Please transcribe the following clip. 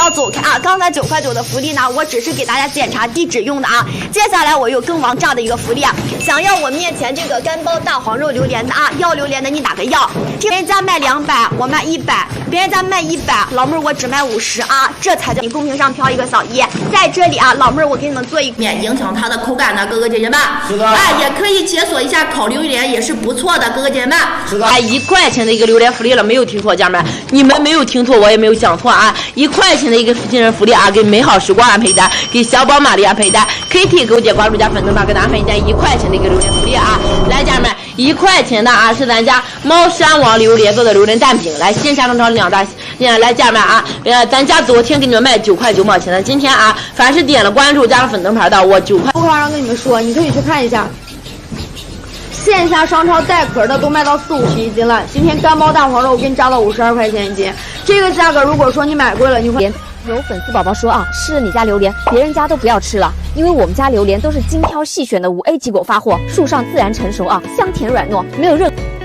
要走开啊！刚才9块9的福利呢，我只是给大家检查地址用的啊。接下来我有更王炸的一个福利啊！想要我面前这个干包大黄肉榴莲的啊，要榴莲的你打个要。别人家卖200，我卖100；别人家卖100，老妹儿我只卖50啊，这才叫你公屏上飘一个小1。在这里啊，老妹儿我给你们做一个面影响它的口感呢，哥哥姐姐们。是的。哎，也可以解锁一下烤榴莲，也是不错的，哥哥姐姐们。是的。哎，1块钱的一个榴莲福利了，没有听错，家人们，你们没有听错，我也没有讲错啊！1块钱的一个新人福利啊，给美好时光安排单，给小宝玛丽安排单 ，KT 勾姐关注加粉丝团给咱安排单1块钱的一个榴莲福利啊！来，家人们，1块钱的啊是咱家猫山王榴莲做的榴莲蛋饼，来线下中超2大，来家人们啊，咱家昨天给你们卖9块9毛钱的，今天啊，凡是点了关注加了粉灯牌的，我9块。不夸张跟你们说，你可以去看一下。线下商超带壳的都卖到4、50一斤了，今天干包大黄肉给你炸到52块钱一斤，这个价格如果说你买贵了，你会。有粉丝宝宝说啊，吃了你家榴莲，别人家都不要吃了，因为我们家榴莲都是精挑细选的5A 级果发货，树上自然成熟啊，香甜软糯，没有任何。